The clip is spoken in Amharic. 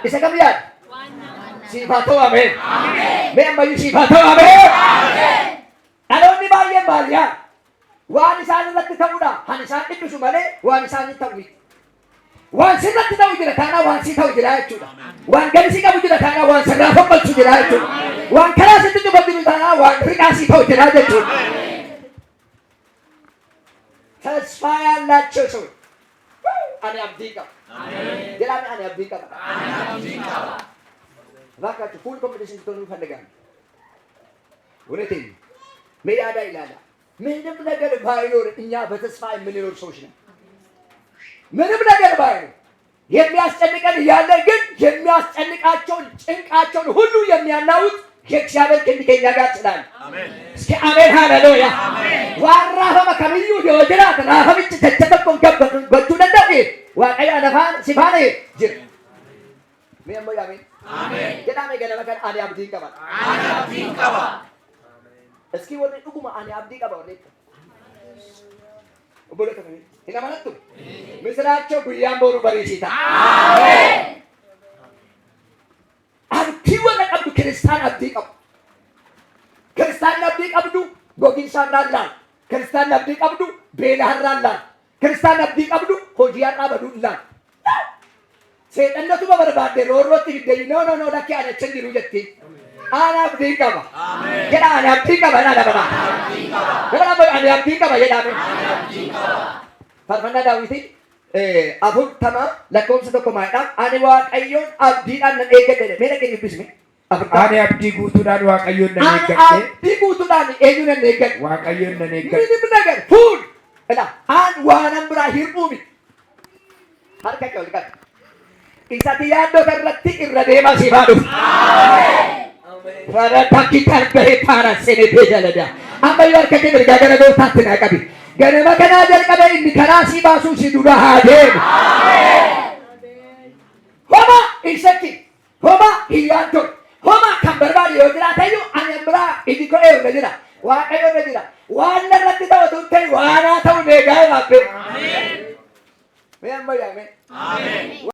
Isa kam yaad? Siifaa ta'u ameen. Mee ammayyuu siifaa ta'u ameen. Dhaloonni baay'een baadiyyaa waan isaan irratti ta'uudha. Han isaan dhibbisu malee waan isaan ta'u miti. Waan sirratti ta'u jira taanaa waan sii ta'u jira jechuudha. Waan galisii qabu jira taanaa waan sirraa fombalchu jira jechuudha. Waan karaa sitti cufatu jiru taanaa waan riqaa sii ta'u jira jechuudha. ተስፋ ያላቸው ሰዎች እኔ አብዲ ቀባ ጀላሚ እኔ አብዲ ቀባ እባካችሁ ፉል ኮምፒቲሽን ትሆኑ ይፈልጋል። እውነቴን ሜዳዳ ይላል። ምንም ነገር ባይኖር እኛ በተስፋ የምንኖር ሰዎች ነን። ምንም ነገር ባይኖር የሚያስጨንቀን እያለ ግን የሚያስጨንቃቸውን ጭንቃቸውን ሁሉ የሚያናውጥ የእግዚአብሔር ክንድ ከእኛ ጋር ስላለ እስኪ አሜን ሃሌሉያ። ዋራፈመ ከሚዩ የወጅራት ራፈምች ተቸተቆም ገበቱ ደንደው ዋቀያ ነፋን ሲፋኔ ጅር ሜሞ ያሜን አሜን ገዳሜ ገለመ ከን አኔ አብዲ ቀባ እስኪ ወደ ዱጉማ አኔ አብዲ ቀባ ወደ ወበለከ ይላማለቱ ምስራቸው ጉያም ቦሩ በሪሲታ አሜን አብዲ ወደ ቀብዱ ክርስቲያን አብዲ ቀባ ክርስቲያን አብዲ ቀብዱ ጎጊንሳራላ ክርስቲያን አብዲ ቀብዱ ቤላራላ ክርስቲያን አብዲ ቀብዱ ሆጂያራ በዱላ ሰይጣነቱ በበርባደ ሮሮት ይደይ ኖ ዳኪ አለችን ይሉ ጀቲ አና አብዲ ቀባ አሜን ገና አና አብዲ ቀባ ና ደበራ ገና አና አብዲ ቀባ የዳሜ ፈርፈና ዳዊት አፉን ተማ ለኮምስ ተቆማዳ አኔ ዋቀዮን አብዲዳን ነገደ ሜለከኝ ቢስሚ አኔ አብዲ ጉቱዳን ዋቀዮን ነገደ አብዲ ጉቱዳን ኤዩን ነገደ ዋቀዮን ነገደ ምንም ነገር ፉል እና አን ዋናም ብራ ሂርኡሚ ማርከከው ልቀት ኢሳቲ ያዶ ተረቲ ኢረዴማ ሲባዱ አሜን ፈረታኪ ተርበሄ ፓራሴኔ ቤጀለዳ አመያር ከከደ ጋገረ ጎታት ናቀቢ ገነመ ከና ጀልቀበ እንከራሲ ባሱ ሲዱራ ሃዴም አሜን ሆማ ኢሰኪ ሆማ ይያንቶ ሆማ ከበርባሪ ወድራታዩ አነምራ ኢዲኮኤ ወድራ ዋቀዮ ወድራ ዋነ ረጥተው ተይ ዋና ተው ነጋይ አሜን ሜምባ ያሜን አሜን